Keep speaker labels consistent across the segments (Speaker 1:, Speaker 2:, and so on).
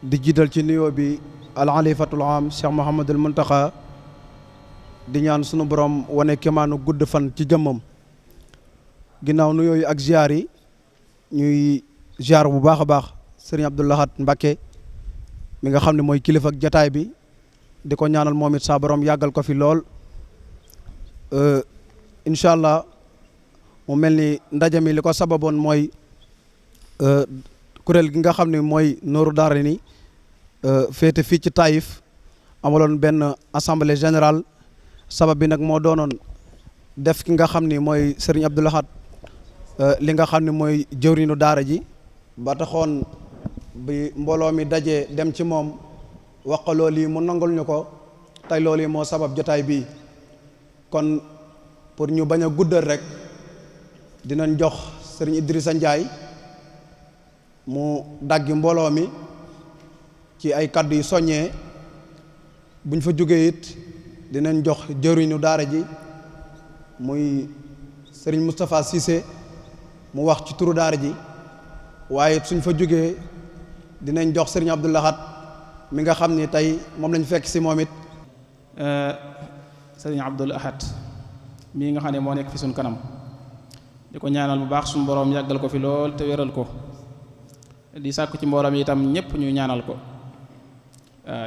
Speaker 1: di jiital ci nuyoo bi al xalifatul am Cheikh Mouhamadul Muntaxa di ñaan sunu borom wane kemaanu gudd fan ci jëmmam. ginnaaw nuyoo yi ak ziar yi ñuy ziar bu baax a baax sëriñ Abdou Lahad Mbacké mi nga xam ne mooy kilifa ak jataay bi di ko ñaanal moom it saa borom yàggal ko fi lool. incha allah mu mel ni ndaje mi li ko sababoon mooy kuréel gi nga xam ne mooy Nooru Daarayni féete fii ci Taïf amaloon benn assemblée générale sabab bi nag moo doonoon def ki nga xam ni mooy sëriñ Abdou Lahad li nga xam ne mooy jëwriñu daara ji ba taxoon bi mbooloo mi dajee dem ci moom wax ko loolu yi mu nangul ñu ko tey loolu yi moo sabab jotaay bii. kon pour ñu bañ a guddal rek dinañ jox sëriñ Idrissa Ndiaye mu daggi mbooloo mi ci ay kaddu yu soññee buñ fa jógee it dinañ jox jëwriñu daara ji muy sëriñ Moustapha Cissé mu wax ci turu daara ji waaye suñ fa jógee dinañ jox sëriñ Abdou Lahad mi nga xam ni tey moom lañ fekk si moom it.
Speaker 2: sëriñ Abdul Ahad mii nga xam ne moo nekk fi suñ kanam di ko ñaanal bu baax suñu boroom yàggal ko fi lool te wéral ko di sàkku ci mbooloo mi itam ñëpp ñu ñaanal ko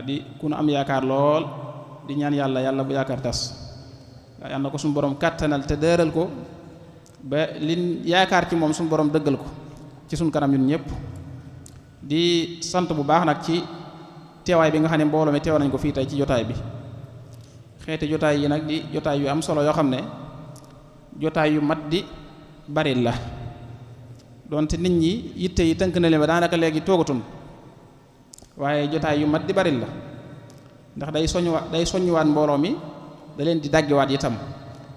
Speaker 2: di ku nu am yaakaar lool di ñaan yàlla bu yaakaar tas waaye yal na ko suñu boroom kàttanal te dëral ko ba liñ yaakaar ci moom suñu boroom dëggal ko ci suñ kanam ñun ñëpp di sant bu baax nag ci teewaay bi nga xam ne mbooloo mi teew nañ ko fii tey ci jotaay bi. xeeti jotaay yi nag di jotaay yu am solo yoo xam ne jotaay yu mat di bari la donte nit ñi yitte yi tënk na leen ba daanaka léegi toogatun waaye jotaay yu mat di bari la ndax day soññuwaat mbooloo mi da leen di daggiwaat itam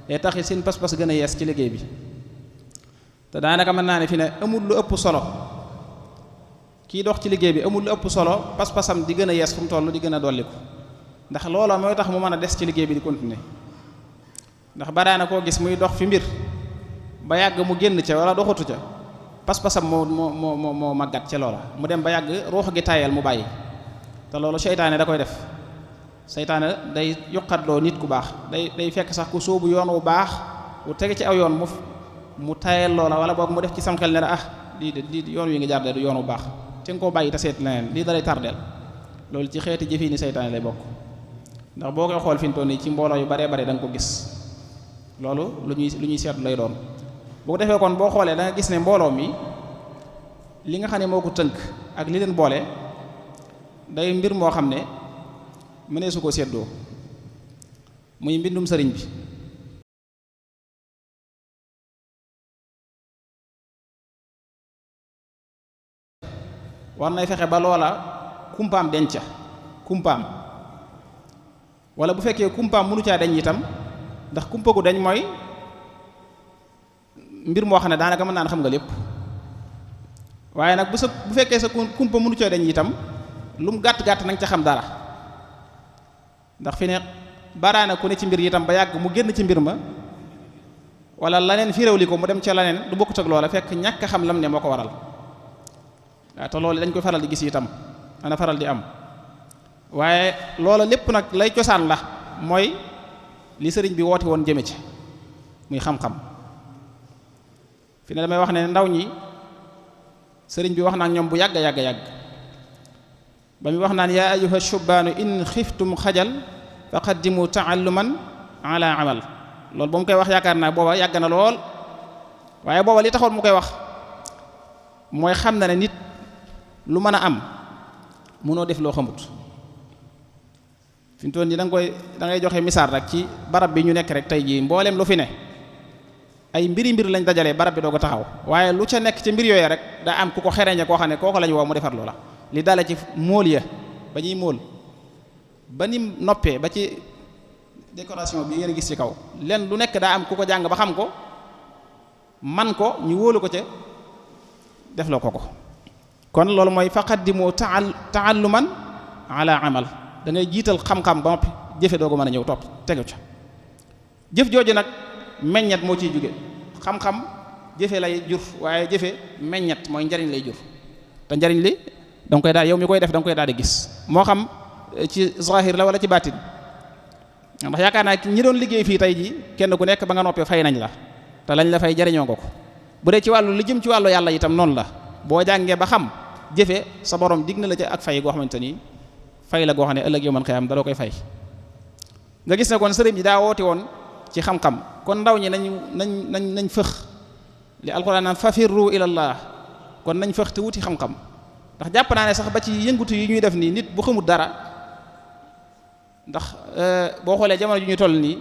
Speaker 2: day taxi seen pas-pas gën a yees ci liggéey bi te daanaka mën naa ne fi ne amul lu ëpp solo kii dox ci liggéey bi amul lu ëpp solo pas-pasam di gën a yees fu mu toll di gën a dolliku ndax loola mooy tax mu mën a des ci liggéey bi di continuer ndax baraana koo gis muy dox fi mbir ba yàgg mu génn ca wala doxatu ca pas-pasam moo màggat ca loola mu dem ba yàgg ruux gi tayal mu bàyyi te loolu seytaane da koy def seytaane day yuqatloo nit ku baax day fekk sax ku sóobu yoon wu baax wu tege ci aw yoon mu tayal loola wala boog mu def ci sam xel ne la di yoon wi nga jaar de du yoon wu baax te nga koo bàyyi te seet leneen lii da lay tardeel loolu ci xeeti jëfii ni seytaane lay bokk ndax boo koy xool fi mu toll nii ci mbooloo yu baree bare da nga ko gis loolu lu ñuy seetlu lay doon bu ko defee kon boo xoolee da nga gis ne mbooloo mi li nga xam ne moo ko tënk ak li leen boole day mbir moo xam ne mënee su ko seddoo muy mbindum sëriñ bi war nay fexe ba loola kumpaam denca kumpaam wala bu fekkee kumpaam mënu caa dañ itam ndax kumpa gu dañ mooy mbir moo xam ne daanaka mën naan xam nga lépp waaye nag bu fekkee sa kumpa mënu caa dañ itam lu mu gàtt-gàtt nanga ca xam dara ndax fi ne baraana ku ne ci mbir itam ba yàgg mu génn ci mbir ma wala laneen fi réewli ko mu dem ca laneen du bokkut ak loola fekk ñàkk a xam lam ne moo ko waral waaw te loolu dañ koy faral di gis itam ana faral di am waaye loola lépp nag lay cosaan la mooy li sëriñ bi woote woon jëme ci muy xam-xam fi ne damay wax ne ndaw ñi sëriñ bi wax naa ñoom bu yàgg ba muy wax naan yaa ayyuha shubbaanu in xiftum xajal faqaddimu taalluman ala amal loolu ba mu koy wax yaakaar naa booba yàgg na lool waaye booba li taxoon mu koy wax mooy xam na ne nit lu mën a am mënoo def loo xamut fi mu toll nii da ngay joxe misaal rek ci barab bi ñu nekk rek tey jii mboolem lu fi ne ay mbir lañ dajalee barab bi doo ko taxaw waaye lu ca nekk ci mbir yooyu rek daa am ku ko xereñe koo xam ne kooku lañu woo mu defar loola li dale ci móol ya ba ñuy móol ba ni noppee ba ci décoration bi ngeen a gis ci kaw len lu nekk daa am ku ko jàng ba xam ko man ko ñu wóolu ko ca def loo ko kon loolu mooy faqaddimu taalluman ala amal da ngay jiital xam-xam ba noppi jëfe doo ko mën a ñëw topp tegu ca jëf jooju nag meññet moo ciy jóge xam-xam jëfe lay jur waaye jëfe meññet mooy njariñ lay jur te njariñ li da nga koy daal yow mi koy def da nga koy daal di gis moo xam ci zahir la wala ci baatin ndax yaakaar naa ñi doon liggéey fii tey ji kenn ku nekk ba nga noppee fay nañ la te lañ la fay jariñoo nga ko bu dee ci wàllu li jëm ci wàllu yàlla itam noonu la boo jàngee ba xam jëfe sa borom dig na la ca ak fay goo xamante ni fay la goo xam ne ëllëg yow man xëy am da la koy fay nga gis ne kon sëriñ bi daa woote woon ci xam-xam kon ndaw ñi nañ fëx li alxuraan naan fafirru ilallah kon nañ fëx te wuti xam-xam ndax jàpp naa ne sax ba ci yëngutu yi ñuy def nii nit bu xamul dara ndax boo xoolee jamono ju ñu toll nii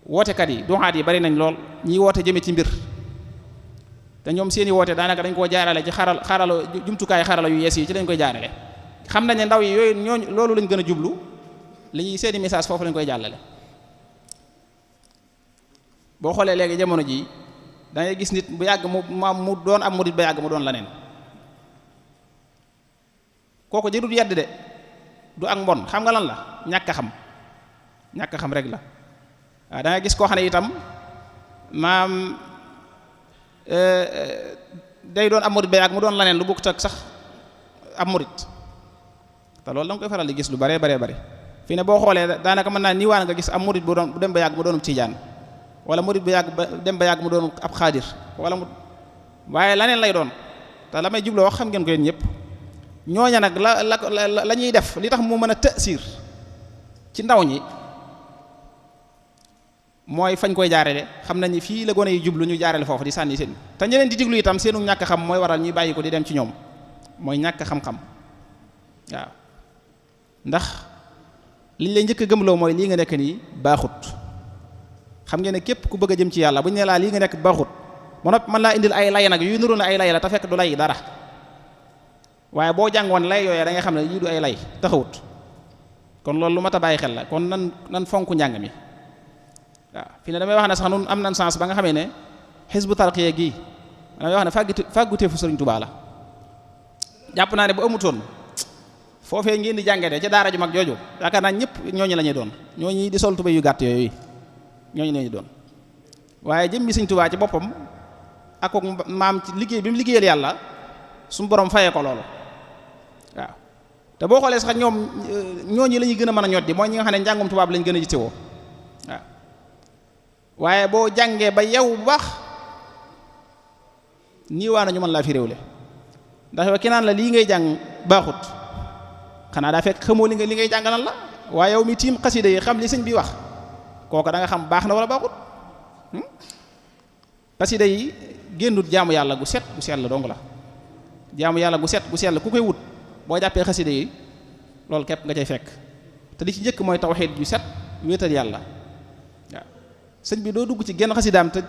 Speaker 2: wootekat yi duxaat yi bari nañ lool ñiy woote jëme ci mbir te ñoom seeni woote daanaka dañ koo jaarale ci xarala jumtukaay xarala yu yees yi ci lañ koy jaarale xam nañ ne ndaw yi yooyu ñooñu loolu lañ gën a jublu li ñuy seeni message foofu lañ koy jàllale boo xoolee léegi jamono ji da ngay gis nit bu yàgg mu doon am murid ba yàgg mu doon leneen kooku jërut yedd de du ak mbon xam nga lan la ñàkk a xam rek la waaw da ngay gis koo xam ne itam maam day doon am murid ba yàgg mu doon leneen lu bokk tak sax am murid te loolu da nga koy faral di gis lu bare fii ne boo xoolee daanaka mën naa niiwaan nga gis am murid bu dem ba yàgg mu doonum tijaan wala murid bu dem ba yàgg mu doon ab xaadir wala mu waaye laneen lay doon te la may jubloo wax xam ngeen ko yéen ñëpp ñooña nag la ñuy def li tax mu mën a tasiir ci ndaw ñi mooy fañ koy jaarale xam nañ ni fii la gone yi jublu ñu jaarale foofu di sànni seen te ñeneen di diglu itam seenu ñàkk xam mooy waral ñuy bàyyi ko di dem ci ñoom mooy ñàkk xam-xam waaw ndax liñ lay njëkk a gëmloo mooy lii nga nekk nii baaxut xam ngeen ne képp ku bëgg a jëm ci yàlla bu ñu ne laa lii nga nekk baaxut ba noppi mën laa indil ay lay nag yu nuru na ay lay la te fekk du lay dara waaye boo jàngoon lay yooyee da nga xam ne lii du ay lay taxawut kon loolu lu mat a bàyyi xel la kon nan fonk njàng mi waaw fii ne damay wax ne sax nun am nan sens ba nga xamee ne Hizbut Tarqiyyah gii damay wax ne fàgguteefu Sëriñ Tuubaa la jàpp naa ne bu amutoon foofee ngeen di jàngee de ca daara ju mag jooju yaakaar naa ñëpp ñooñu la ñuy doon ñooñu di sol tubéy yu gàtt yooyu ñooñu la ñuy doon waaye jëmmi Sëriñ Tuubaa ci boppam ak maam ci liggéey bi mu liggéeyal yàlla suñu borom fayee ko loolu waaw te boo xoolee sax ñoom ñooñu la ñuy gën a mën a ñoddi mooy ñi nga xam ne njàngum tubaab lañ gën a yittewoo waaw waaye boo jàngee ba yow bu baax nii waa nañu mën laa fi réewle ndax yow ki naan la lii ngay jàng baaxut xanaa daa fekk xamoo li ngay jàng lan la waaye yow mi tiim xasida yi xam li sëñ bi wax kooku da nga xam baax na wala baaxut xasida yi génnut jaamu yàlla gu set gu sell dong la jaamu yàlla gu set gu sell ku koy wut boo jàppee xasida yi loolu képp nga cay fekk te li ci njëkk mooy tawxiid ju set wéetal yàlla waaw sëñ bi doo dugg ci genn xasidaam te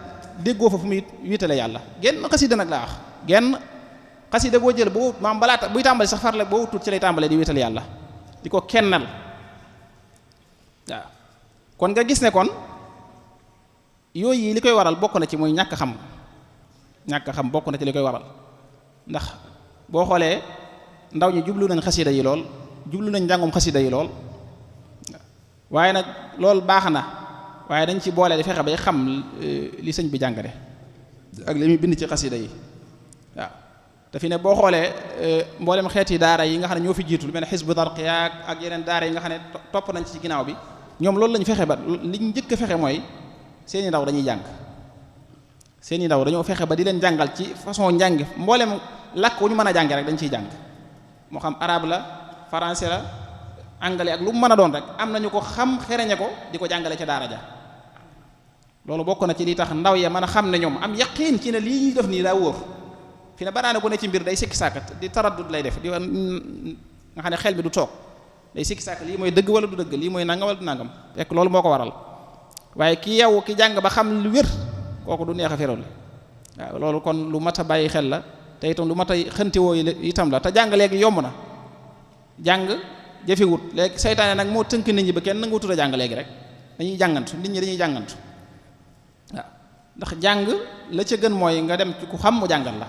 Speaker 2: déggoo fa fu muy wéetale yàlla genn xasida nag laa wax genn xasida boo jël boo maam balaa buy tàmbali sax farle boo wutut ci lay tàmbalee di wéetal yàlla di ko kennal waaw kon nga gis ne kon yooyu yi li koy waral bokk na ci muy ñàkk xam bokk na ci li koy waral ndax boo xoolee ndaw ñi jublu nañ xasida yi lool jublu nañ njàngum xasida yi lool waaye nag loolu baax na waaye dañ ci boole di fexe bay xam li sëñ bi jàngale ak li muy bind ci xasida yi waaw te fi ne boo xoolee mboolem xeeti daara yi nga xam ne ñoo fi jiitu lu mel ne Hizbut Tarqiyyah ak yeneen daara yi nga xam ne topp nañ ci ginnaaw bi ñoom loolu lañu fexe ba liñ njëkk a fexe mooy seeni ndaw dañuy jàng seeni ndaw dañoo fexe ba di leen jàngal ci façon njàng mboolem làkk wu ñu mën a jànge rek dañ ciy jàng moo xam arabe la français la anglais ak lu mu mën a doon rek am nañu ko xam xereñe ko di ko jàngale ca daara ja loolu bokk na ci li tax ndaw ya mën a xam ne ñoom am yaqiin ci ne lii ñuy def nii daa wóor fi ne banaana bu ne ci mbir day sikki sàkkat di taraddud lay def di nga xam ne xel mi du toog day sikki sàkk lii mooy dëgg wala du dëgg lii mooy nangam wala du nangam fekk loolu moo ko waral waaye ki yow ki jàng ba xam lu wér kooku du neex a feral waaw loolu kon lu mat a bàyyi xel la te itam lu mat a xëntiwoo itam la te jàng léegi yomb na jàng jëfewut léegi seytaane nag moo tënk nit ñi ba kenn nangu tudd a jàng léegi rek dañuy jàngantu nit ñi dañuy jàngantu waaw ndax jàng la ca gën mooy nga dem ci ku xam mu jàngal la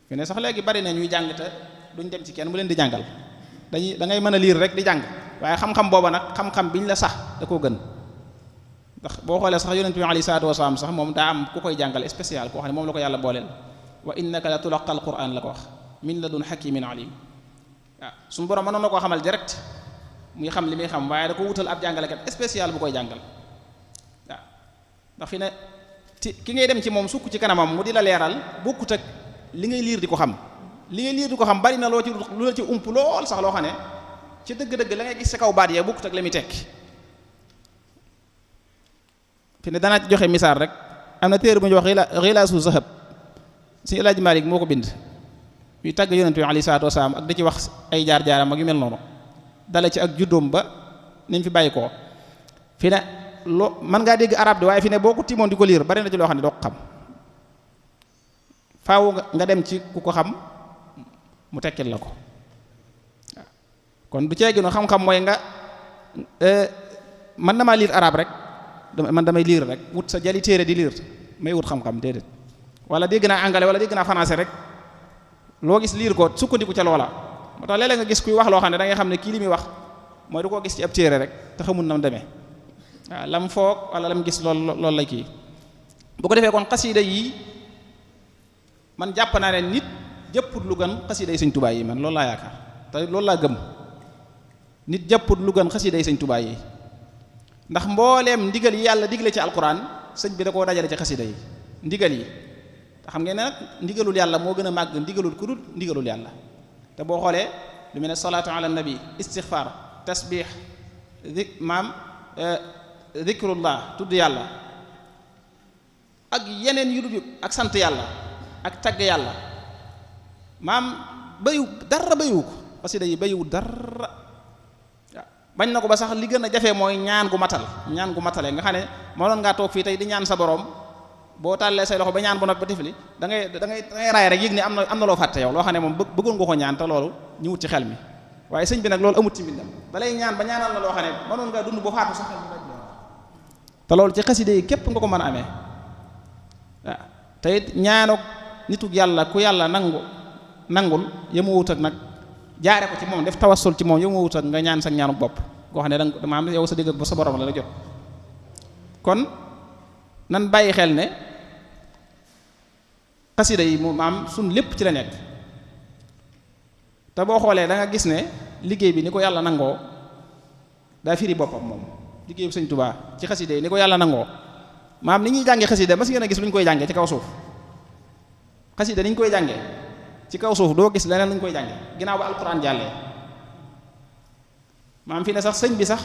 Speaker 2: fi ne sax léegi bari na ñuy jàng te duñ dem ci kenn mu leen di jàngal da ngay mën a liir rek di jàng waaye xam-xam booba nag xam-xam biñ la sax da koo gën ndax boo xoolee sax yonent bi alayhi salaatu wasalaam sax moom daa am ku koy jàngal spécial koo xam ne moom la ko yàlla booleel wa innaka la tulaqal quran la ko wax min ladun hakimin alim waaw suñu borom mënoon na koo xamal direct muy xam li muy xam waaye da ko wutal ab jàngalekat spécial bu koy jàngal waaw ndax fi ne ki ngay dem ci moom sukk ci kanamam mu di la leeral bokkut ak li ngay liir di ko xam li ngay liir di ko xam bari na loo ci lu la ci ump lool sax loo xam ne ci dëgg-dëgg la ngay gis sa kaw baat yee bokkut ak la muy tekki fi ne danaa ci joxe misaal rek am na téere bu ñu wax Ghilaasu Zahab si El Hadj Malick moo ko bind yu tàgg yonent bi alayhi salaatu wasalaam ak da ci wax ay jaar-jaaram ak yu mel noonu dala ci ak juddoom ba ni mu fi bàyyi koo fi ne loo mën ngaa dégg arab di waaye fi ne boo ko timoon di ko liir bari na ci loo xam ne doo ko xam faaw nga dem ci ku ko xam mu tekkil la ko waaw kon du ceegino xam-xam mooy nga man damaa liir arab rek man damay liir rek wut sa jali téere di liir may wut xam-xam déedéet wala dégg naa anglais wala dégg naa français rek loo gis liir ko sukkandiku ca loola moo tax léeg-léeg nga gis kuy wax loo xam ne da ngay xam ne kii li muy wax mooy du koo gis ci ab téere rek te xamul nam demee waaw lam foog wala lam gis loolu la kii bu ko defee kon xasiida yi man jàpp naa ne nit jëpput lu gën xasiida yi Sëñ Tuubaa yi man loolu laa yaakaar te loolu laa gëm nit jëpput lu gën xasiida yi Sëñ Tuubaa yi ndax mbooleem ndigal yi yàlla digle ci alquran sëñ bi da koo dajale ci xasiida yi ndigal yi te xam ngeen ne nag ndigalul yàlla moo gën a màgg ndigalul ku dul ndigalul yàlla te boo xoolee lu mel ne salaatu ala nabi istixfar tasbih zikrullah tudd yàlla ak yeneen yu dul ak sant yàlla ak tagg yàlla dara bayiwu ko xasida yi bayiwu dara bañ na ko ba sax li gën a jafe mooy ñaan gu matale nga xam ne mënoon ngaa toog fii tey di ñaan sa borom boo tàllee say loxo ba ñaan bu noppi ba tifli da ngay raay rek yëg ne am na loo fàtte yow loo xam ne moom bëggoon nga ko ñaan te loolu ñu wut ci xel mi waaye sëñ bi nag loolu amut ci mbindam balay ñaan ba ñaanal la loo xam ne mënoon ngaa dund ba faatu sax te loolu ci xaside yi képp nga ko mën a amee waaw te it ñaanuk nitug yàlla ku yàlla nangul yemu wut ak nag jaare ko ci moom def tawassul ci moom yemu wut ak nga ñaan sa ñaanuk bopp koo xam ne danga maam yow sa digg ak sa borom la jot kon nan bàyyi xel ne xasida yi mu maam suñ lépp ci la nekk te boo xoolee da nga gis ne liggéey bi ni ko yàlla nangoo daa firi boppam moom liggéey bu Sëñ Tuubaa ci xasida yi ni ko yàlla nangoo maam ni ñuy jànge xasida mas ngeen a gis lu ñu koy jànge ci kaw suuf xasida ni ñu koy jànge ci kaw suuf doo gis leneen lu ñu koy jànge ginnaaw ba alquran jàllee maam fi ne sax sëñ bi sax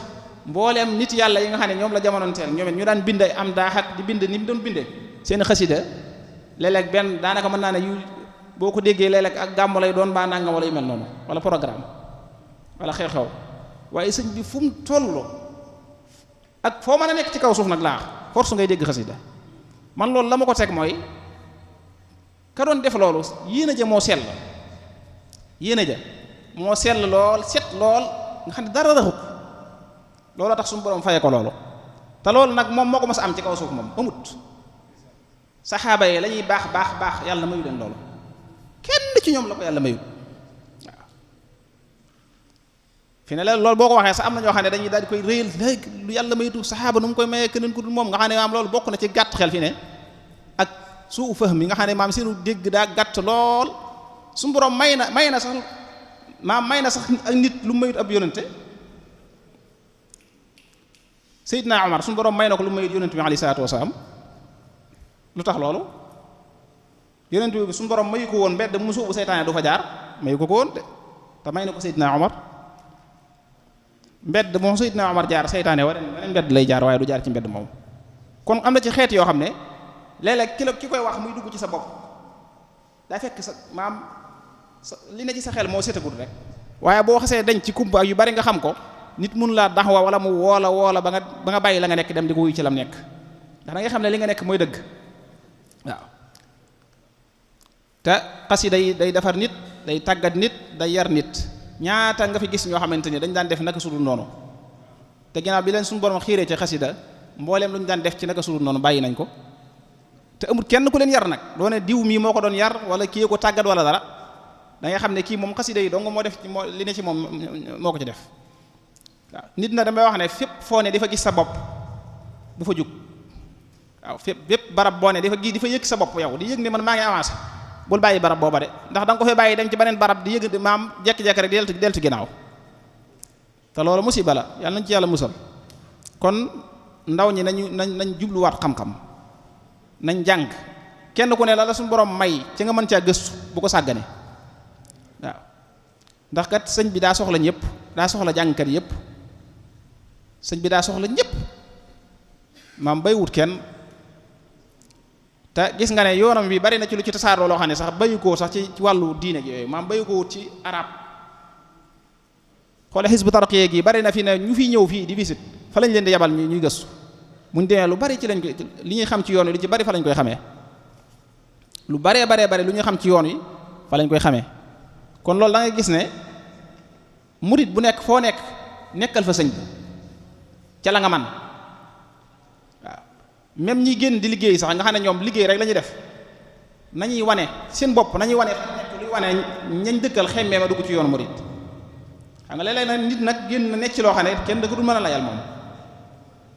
Speaker 2: mbooleem nit yàlla yi nga xam ne ñoom la jamonoonteel ñoom it ñu daan bind am daaxat di bind ni mu doon bindee seen xasida léeg-léeg benn daanaka mën naa ne yu boo ko déggee léeg-léeg ak gàmmu lay doon baa nangam wala yu mel noonu wala programme wala xew-xew waaye sëñ bi fu mu toll ak foo mën a nekk ci kaw suuf nag laax force ngay dégg xasida man loolu la ma ko teg mooy ka doon def loolu yéen a ja moo sell lool set lool nga xam ne dara raxut loolu tax suñu borom faye ko loolu te loolu nag moom moo ko mas a am ci kaw suuf moom amut saxaaba yi la ñuy baax yàlla mayu leen loolu kenn ci ñoom la ko yàlla mayu waaw fi ne la loolu boo ko waxee sax am na ñoo xam ne dañuy daal di koy réyal léegi lu yàlla maytu saxaaba nu mu koy mayee keneen ku dul moom nga xam ne maam loolu bokk na ci gàtt xel fi ne ak suu fahmi nga xam ne maam seenu dégg daa gàtt lool suñu borom may na sax ak nit lu mayut ab yonente Seydina Omar suñu borom may na ko lu mayut yonente bi alayhi salaatu wasalaam lu tax loolu yonente bi suñu borom mayu ko woon mbedd mu suubu seytaane du fa jaar mayu ko woon de te may na ko Seydina Omar mbedd moom Seydina Omar jaar seytaane beneen mbedd lay jaar waaye du jaar ci mbedd moom kon am na ci xeet yoo xam ne léeg-léeg ki koy wax muy dugg ci sa bopp daa fekk sa maam li ne ci sa xel moo setagul rek waaye boo xasee dañ ci kumpa ak yu bari nga xam ko nit mun laa daxwa wala mu woola ba nga bàyyi la nga nekk dem di ko wuyu ci lam nekk ndax da nga xam ne li nga nekk mooy dëgg waaw te xasida yi day defar nit day tàggat nit day yar nit ñaata nga fi gis ñoo xamante ni dañ daan def naka sudul noonu te ginnaaw bi leen suñu borom xiiree ci xasida mbooleem lu ñu daan def ci naka sudul noonu bàyyi nañ ko te amul kenn ku leen yar nag doone diw mii moo ko doon yar wala kii ko tàggat wala dara da nga xam ne kii moom xasida yi dong moo def li ne ci moom moo ko ci def waaw nit na damay wax ne fépp foo ne dafa gis sa bopp bu fa jug waaw fépp barab boo ne dafa yëg sa bopp yow di yëg ne man maa ngi avancé bul bàyyi barab booba de ndax da nga ko fay bàyyi dem ci beneen barab di yëg maam jekki-jekki rek di deltu ginnaaw te loolu musiba la yàlla nañ ci yàlla musal kon ndaw ñi nañ jubluwaat xam-xam nañ jàng kenn ku ne la suñu borom may ci nga mën caa gëstu bu ko sàggane waaw ndax kat sëñ bi daa soxla ñëpp daa soxla jàngkat yëpp sëñ bi daa soxla ñëpp maam bay wut kenn te gis nga ne yoonam bi bari na ci lu ci tasaaroo loo xam ne sax bayu koo sax ci wàllu diine gi yooyu maam bayu ko wut ci arab xoole Hizbu Tarqiyyah gi bari na fi ne ñu fiy ñëw fii di visite fa lañ leen di yabal ñuy gëstu muñ demee lu bari ci lañ koy li ñuy xam ci yoon wi lu ci bari fa lañ koy xamee lu baree bari lu ñuy xam ci yoon wi fa lañ koy xamee kon loolu da ngay gis ne murit bu nekk foo nekk nekkal fa sëñ bi ca la nga man waaw même ñi génn di liggéey sax nga xam ne ñoom liggéey rek la ñuy def nañuy wane seen bopp nañuy wane luy wane ñañ dëkkal xemmee ma dugg ci yoonu murit xam nga léeg-léeg nag nit nag génn nekk ci loo xam ne kenn da ko dul mën a layal moom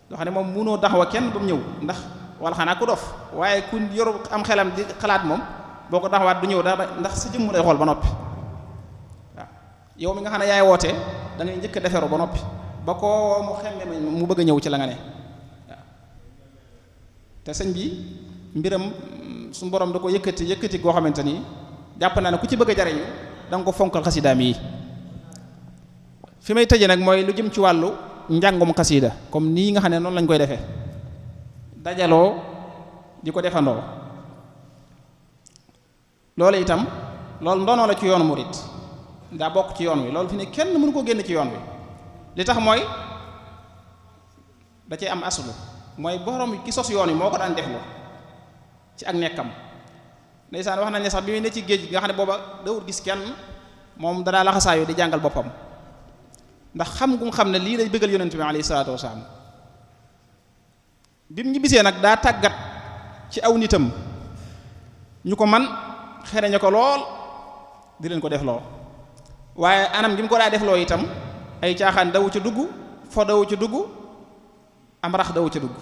Speaker 2: loo xam ne moom mënoo taxaw kenn ba mu ñëw ndax wala xanaa ku dof waaye ku yoru am xelam di xalaat moom boo ko taxawaat du ñëw dara ndax sa jëmm lay xool ba noppi waaw yow mi nga xam ne yaay woote da ngay njëkk a deferu ba noppi ba ko mu xemme mu bëgg a ñëw ci la nga ne waaw te sëñ bi mbiram su borom da ko yëkkati goo xamante ni jàpp naa ne ku ci bëgg a jariñu da nga ko fonkal xasidaam yi fi may tëje nag mooy lu jëm ci wàllu njàngum xasida comme nii nga xam ne noonu lañ koy defee dajaloo di ko defandoo loolu itam loolu ndono la ci yoonu murit daa bokk ci yoon wi loolu fi ne kenn mënu ko génn ci yoon wi li tax mooy da cee am aslu mooy borom ki sos yoon wi moo ko daan deflu ci ak nekkam ndeysaan wax nañ ne sax bi muy ne ci géej nga xam ne booba dawul gis kenn moom danaa laxasaayu di jàngal boppam ndax xam gu mu xam ne lii day bëggal yonent bi alayhi salaatu wasalaam bi mu ñibbisee nag daa tàggat ci aw nitam ñu ko man xereñe ko lool di leen ko def loo waaye anam gi mu ko daa def loo itam ay caaxaan dawu ca dugg fo dawu ca dugg am rax dawu ca dugg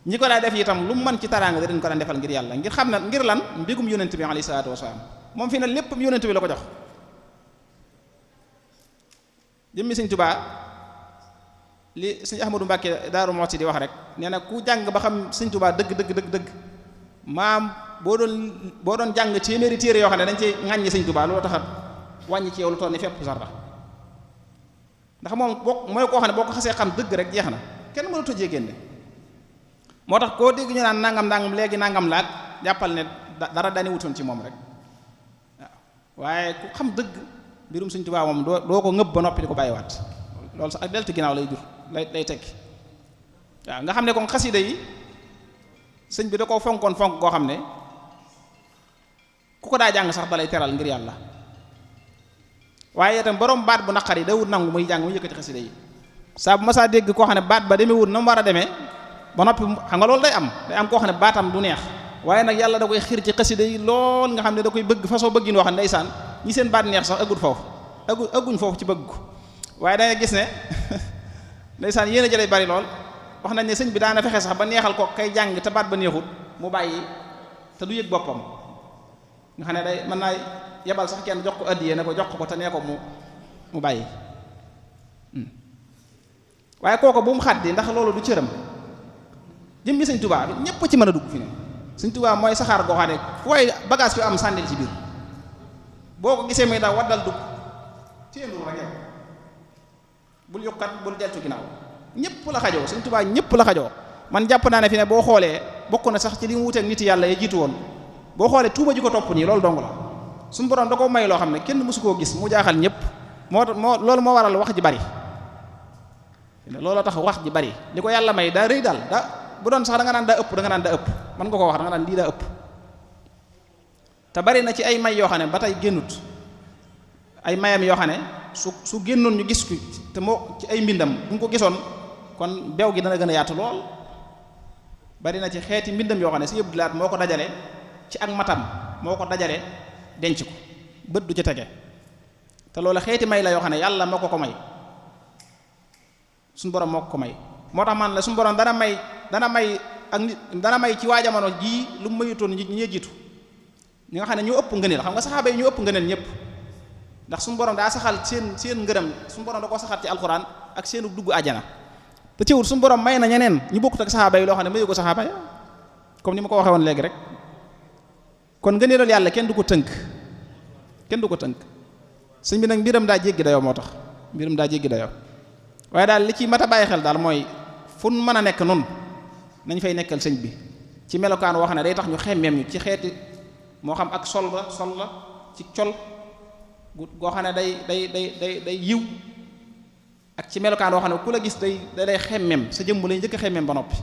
Speaker 2: ñi ko daa def itam lu mu mën ci taraanga da leen ko daan defal ngir yàlla ngir xam ne ngir lan mbégum yonent bi alayhi salaatu wasalaam moom fi ne lépp yonent bi la ko jox jëmmi sëñ Tuubaa li sëñ Ahmadu Mbàkke Daaru Muxti di wax rek nee na ku jàng ba xam sëñ Tuubaa dëgg maam boo doon jàng téeméeri téere yoo xam ne dañ ci ŋàññi sëñ Tuubaa loolu tax wàññi ci yow lu toll ni fépp sarra ndax moom mooy koo xam ne boo ko xasee xam dëgg rek jeex na kenn mënut a génne moo tax koo dégg ñu naan nangam léegi nangam laat jàppal ne dara dañu wutoon ci moom rek waaw waaye ku xam dëgg mbirum sëñ Tuubaa moom doo ko ngëb ba noppi di ko bàyyiwaat loolu sax ak deltu ginnaaw lay jur lay tekki waaw nga xam ne kon xasida yi sëñ bi da koo fonkoon fonk koo xam ne ku ko daa jàng sax dalay teral ngir yàlla waaye itam borom baat bu naqar yi da wut nangu muy jàng muy yëkkati xasida yi saa bu ma saa dégg koo xam ne baat ba demee wut na mu war a demee ba noppi xam nga loolu day am koo xam ne baatam du neex waaye nag yàlla da koy xiir ci xasida yi lool nga xam ne da koy bëgg façon bëggin wax ndeysaan ñi seen baat neex sax ëgguñ foofu ci bëgg ko waaye dangay gis ne ndeysaan yéen a jëlay bari lool wax nañ ne sëñ bi daana fexe sax ba neexal ko kay jàng te baat ba neexut mu bàyyi te du yëg boppam nga xam ne day mën naa yebal sax kenn jox ko addiyee ne ko jox ko te nee ko mu bàyyi waaye kooko bu mu xaddi ndax loolu du cëram jëmmi sëñ Tuubaa bi ñépp ci mën a dugg fi ne sëñ Tuubaa mooy saxaar goo xam ne fu way bagage yu am sàndil ci biir boo ko gisee muy daw waddal dugg téendu rek bul yokkat bul deltu ginnaaw ñëpp la xajoo sëñ Tuubaa ñëpp la xajoo man jàpp naa ne fi ne boo xoolee bokk na sax ci li mu wuteek nit yàlla ya jiitu woon boo xoolee tuuma ji ko topp nii loolu dong la suñu borom da ko may loo xam ne kenn mësu koo gis mu jaaxal ñëpp loolu moo waral wax ji bari looloo tax wax ji bari li ko yàlla may daa rëy daal bu doon sax da nga naan daa ëpp mën nga ko wax da nga naan lii daa ëpp te bari na ci ay may yoo xam ne ba tey génnut ay mayam yoo xam ne su génnoon ñu gis ko te moo ci ay mbindam bu ñu ko gisoon kon beew gi dana gën a yaatu lool bari na ci xeeti mbindam yoo xam ne si yëpp dilaat moo ko dajale ci ak matam moo ko dajale denc ko bët du ci tege te loolu xeeti may la yoo xam ne yàlla moo ko may suñu borom moo ko may moo tax man la suñu borom dana may ak nit dana may ci waa jamono jii lu mu mayutoon ñi jiitu ñi nga xam ne ñoo ëpp ngëneel xam nga saxaaba yi ñoo ëpp ngëneel ñëpp ndax suñu borom daa saxal seen ngërëm suñu borom da koo saxal ci alxuraan ak seenu dugg àjjana te teewul suñu borom may na ñeneen ñu bokkut ak saxaaba yi loo xam ne mayu ko saxaaba ya comme ni ma ko waxee woon léegi rek kon ngëneelal yàlla kenn du ko tënk sëñ bi nag mbiram daa jéggi dayoo moo tax mbiram daa jéggi dayoo waaye daal li ci mat a bàyyi xel daal mooy fu mën a nekk nun nañ fay nekkal sëñ bi ci melokaan woo xam ne day tax ñu xemmeem ñu ci xeeti moo xam ak sol la ci col goo xam ne day yiw ak ci melokaan woo xam ne ku la gis day xemmeem sa jëmm lay njëkk a xemmeem ba noppi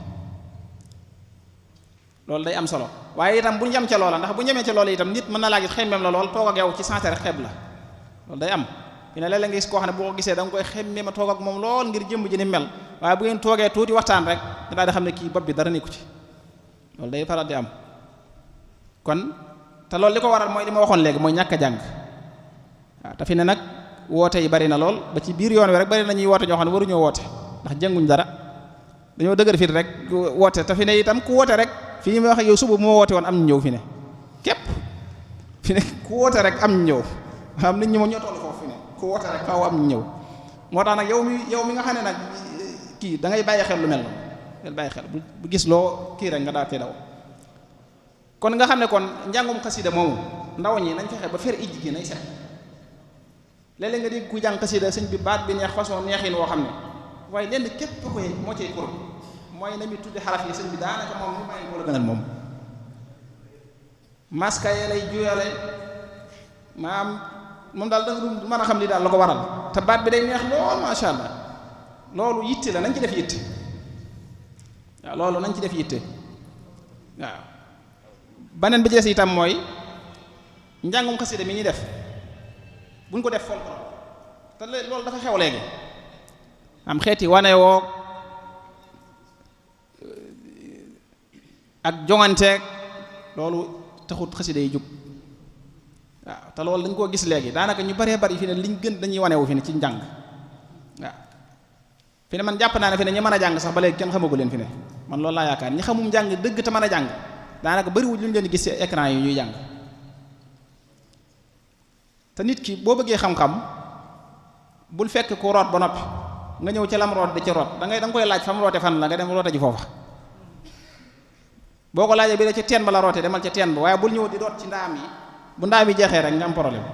Speaker 2: loolu day am solo waaye itam bu ñu yem ca loola ndax bu ñu yemee ca loola itam nit mën na laa gis xemmeem la lool toog ak yow ci santé rek xeeb la loolu day am fi ne léeg-léeg nga gis koo xam ne boo ko gisee da nga koy xemmeem a toog ak moom lool ngir jëmm ji ni mel waaye bu ngeen toogee tuuti waxtaan rek nga daal di xam ne kii bopp bi dara nekku ci loolu day faral di am kon te loolu li ko waral mooy li ma waxoon léegi mooy ñàkk a jàng waaw te fi ne nag woote yi bari na lool ba ci biir yoon wi rek bari na ñuy woote ñoo xam ne waruñoo woote ndax jànguñ dara dañoo dëgër fit rek woote te fi ne itam ku woote rek fii ma wax ak yow suba moo woote woon am ñu ñëw fi ne képp fi ne ku woote rek am ñu ñëw xam nit ñi moom ñoo toll foofu fi ne ku woote rek faaw am ñu ñëw moo tax nag yow mi nga xam ne nag kii da ngay bàyyi xel lu mel noonu del bàyyi xel bu gis loo kii rek nga daal tey daw kon nga xam ne kon njàngum xasida moomu ndaw ñi nañ fexe ba fer ijji gi nay set léeg-léeg nga dégg ku jàng xasida sëñ bi baat bi neex façon neexin woo xam ne waaye lenn képp koy moo cay kur mooy na mi tuddi xaraf yi sëñ bi daanaka moom mu may moo la gënal moom maska yi lay juyale maam moom daal danga du mën a xam li daal la ko waral te baat bi day neex lool masha Allah loolu yitte la nañ ci def yitte waaw loolu nañ ci def yitte waaw baneen bi ci des itam mooy njàngum xasida mi ñuy def buñ ko def folklore te loolu dafa xew léegi am xeeti wane woo ak joŋanteeg loolu taxut xasida yi jóg waaw te loolu dañ koo gis léegi daanaka ñu baree bari fi ne liñ gën dañuy wanewu fi ne ci njàng waaw fi ne man jàpp naa ne fi ne ñi mën a jàng sax ba léegi kenn xamagu leen fi ne man loolu laa yaakaar ñi xamum jàng dëgg te mën a jàng daanaka bariwul lu ñu leen di gis ci écran yi ñuy jàng te nit ki boo bëggee xam-xam bul fekk ku root ba noppi nga ñëw ca lam root di ci root da nga koy laaj fa mu roote fan la nga dem roote ji foofa boo ko laajee bi da ca teen ba la roote demal ca teen ba waaye bul ñëw di root ci ndaam yi bu ndaam yi jeexee rek nga am problème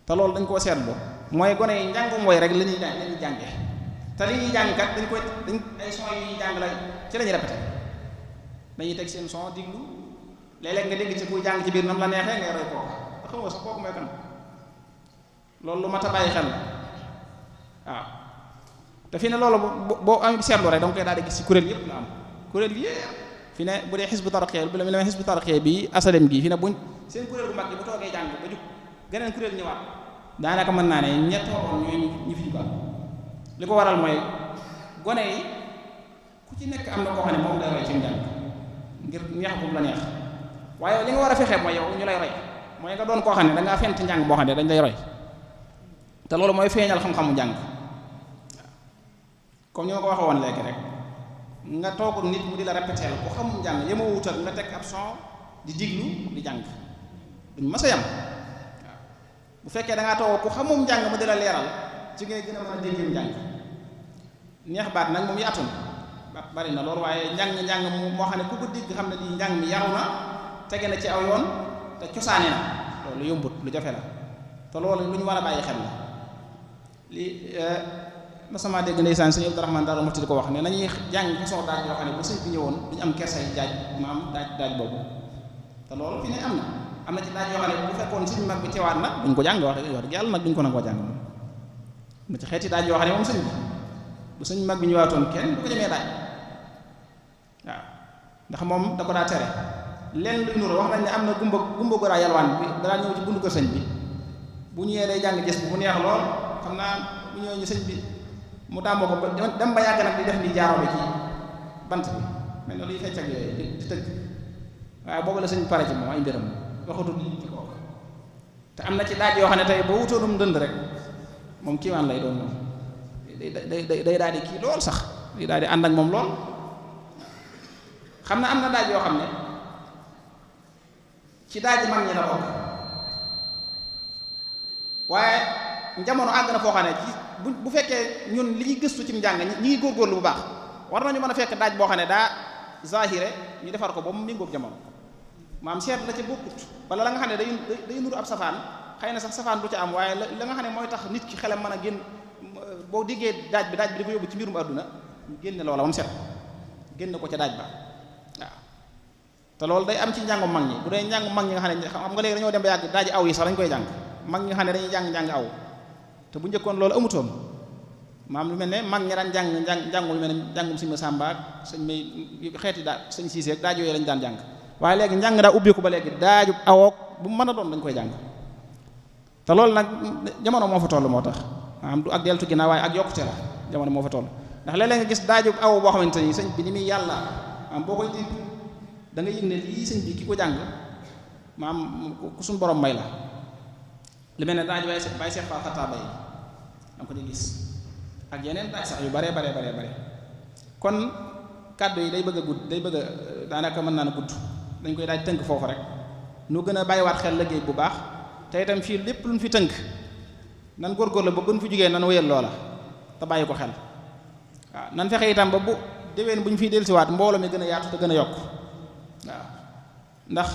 Speaker 2: te loolu dañ koo seetlu mooy gone yi njàngum woy rek la ñuy jànge te li ñuy jàng kat dañ ay son yu ñuy jàng la ci la ñuy répété dañuy teg seen son diglu léeg-léeg nga dégg ci kuy jàng ci biir nam la neexee ngay roy kooku te xam nga sax kooku mooy kan loolu lu mat a bàyyi xel waaw te fi ne loolu boo am seetlu rek da nga koy daal di gis ci kuréel yëpp la am kuréel yëpp fi ne bu dee xisbu tarqiya bu la xisbu tarqiya bi asalem gi fi ne buñ seen kuréel bu mag bi bu toogee jàng ba jug geneen kuréel ñëwaat daanaka mën naa ne ñettoo ñooy ñu fi jugal li ko waral mooy gone yi ku ci nekk am na koo xam ne moom day roy ci njàng ngir neex bu la neex waaye li nga war a fexee mooy yow ñu lay roy mooy nga doon koo xam ne da ngaa fent njàng boo xam ne dañ lay roy te loolu mooy feeñal xam-xamu njàng comme ni ma ko waxee woon léegi rek nga toog nit mu di la répéter ku xamum njàng yemoo wutal nga teg ab son di diglu di jàng duñ mës a yam waaw bu fekkee da ngaa toog ku xamum njàng mu di la leeral ci ngay gën a mën a déggee njàng neex baat nag moom yaatu na bari na loolu waaye njàng moo xam ne ku ko dégg xam ne lii njàng mi yaru na tege na ci aw yoon te cosaane na loolu yombut lu jafe la te loolu lu ñu war a bàyyi xel la li ma sama dégg ndeysaan sëñ Abdourahmane Daaru Muxti di ko wax ne nañuy jàng façon daaj yoo xam ne bu sëñ bi ñëwoon duñu am kersa yi jaaj maam daaj boobu te loolu fi ne am na ci daaj yoo xam ne bu fekkoon sëñ mag bi teewaat nag duñ ko jàng wax dëgg yàlla nag duñ ko nangoo jàng moom ma ci xeeti daaj yoo xam ne moom sëñ bi bu sëñ mag bi ñëwaatoon kenn du ko demee daaj waaw ndax moom da ko daa tere lenn luy nuru wax nañ ne am na gumba goraa yalwaan bi danaa ñëw ci bundu kër sëñ bi bu ñëwee day jàng gis bi mu neex lool xam naa bu ñëwee ñu sëñ bi mu dàmboo ko dem ba yàgg nag di def ni jaaroo bi ci bant bi mel na luy fecc ak yooyu di tëgg waaye boobu la sëñ bi pare ci moom ay mbiram waxatul li ci kooku te am na ci daaj yoo xam ne tey boo wutoonum dënd rek moom kiiwaan lay doon moom day daal di kii lool sax day daal di ànd ak moom lool xam na am na daaj yoo xam ne ci daaji mag ñi la bokk waaye jamono àgg na foo xam ne ci bu fekkee ñun li ñuy gëstu ci njàng ñi ngi góorgóorlu bu baax war nañu mën a fekk daaj boo xam ne daa zahire ñu defar ko ba mu méngoog jamono maam seet la ca bokkut wala la nga xam ne day nuru ab safaan xëy na sax safaan du ca am waaye la nga xam ne mooy tax nit ki xelam mën a génn boo diggee daaj bi di ko yóbbu ci mbirum àdduna génne loola ba mu set génne ko ca daaj ba waaw te loolu day am ci njàngu mag ñi bu dee njàngu mag ñi nga xam ne xam nga léegi dañoo dem ba yàgg daaji aw yi sax dañ koy jàng mag ñi nga xam ne dañuy jàng aw te bu njëkkoon loolu amutoon maam lu mel ne mag ñi daan njàngu lu mel ne njàngum sëñ Masamba ak sëñ may xeeti daa sëñ Siise ak daaj yooyu lañu daan jàng waaye léegi njàng daa ubbeeku ba léegi daaju awook bu mën a doon dañ koy jàng te loolu nag jamono moo fa toll moo tax maanaam du ak deltu ginnaaw waaye ak yokkute la jamono moo fa toll ndax léeg-léeg nga gis daaju aw boo xamante ni sëñ bi ni muy yàlla maam boo koy dégg da nga yëg ne lii sëñ bi ki ko jàng maam ku suñ borom may la li mel ne daaju bay Seex Faal Xattaab bay da nga ko di gis ak yeneen daaj sax yu bare kon kàddu yi day bëgg a gudd day bëgg a daanaka mën naa na gudd dañ koy daaj tënk foofu rek nu gën a bàyyiwaat xel liggéey bu baax te itam fii lépp luñ fi tënk nan góorgóorlu ba buñ fi jógee nan wéyal loola te bàyyi ko xel waaw nan fexe itam ba bu déwén bu ñu fiy dellusiwaat mbooloo mi gën a yaatu te gën a yokk waaw ndax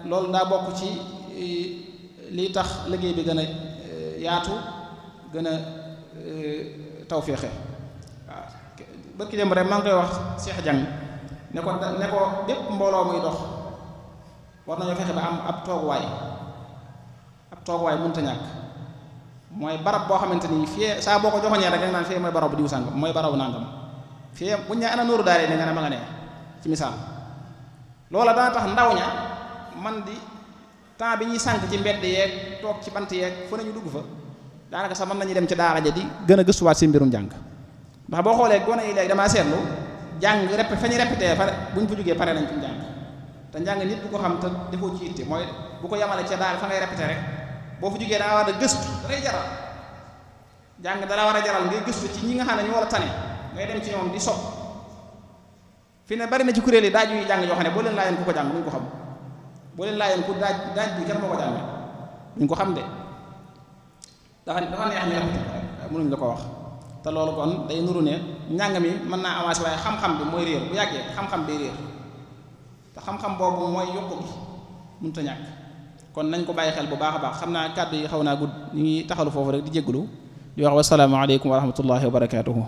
Speaker 2: loolu daa bokk ci lii tax liggéey bi gën a yaatu gën a tawféexe waaw barki dem rek maa ngi koy wax Cheikh Diang ne ko bépp mbooloo muy dox war nañoo fexe ba am ab tooguwaay mënta ñàkk mooy barab boo xamante ni fii saa boo ko joxoñee rek naan fii mooy barabu diw sàngam mooy barabu nàngam fii buñ ne ana nóoru daal ne nga ne ma nga ne ci misaal loola dana tax ndaw ña man di temps bi ñuy sànk ci mbedd yeeg toog ci bant yeeg fu nañu dugg fa daanaka sax mën nañu dem ci daara ja di gën a gëstuwaat seen mbirum jàng ndax boo xoolee gone yi léegi damaa seetlu jàng fa ñu répété buñ fa jógee pare nañ ci njàng te njàng nit bu ko xam te defoo ci itte mooy bu ko yamale ca daara fa ngay répété rek boo fa jógee daa war a gëstu dalay jaral jàng dala war a jaral ngay gëstu ci ñi nga xam ne ñu war a tane ngay dem ci ñoom di sopp fi ne bari na ci kuréel yi daaj yu jàng yoo xam ne boo leen laajoon ku ko jàng duñ ko xam boo leen laajoon ku daaj bi kenn moo ko jàng duñ ko xam de dafa neex ñu mënuñ la ko wax te loolu kon day nuru ne njàng mi mën naa avancer waaye xam-xam bi mooy réer bu yàggee xam-xam day réer te xam-xam boobu mooy yokku gi mënut a ñàkk kon nañ ko bàyyi xel bu baax a baax xam naa kàddu yi xaw naa gudd ñu ngi taxalu foofu rek di jégalu di wax wassalaamu aleykum wa rahmatullahi wa barakaatuhu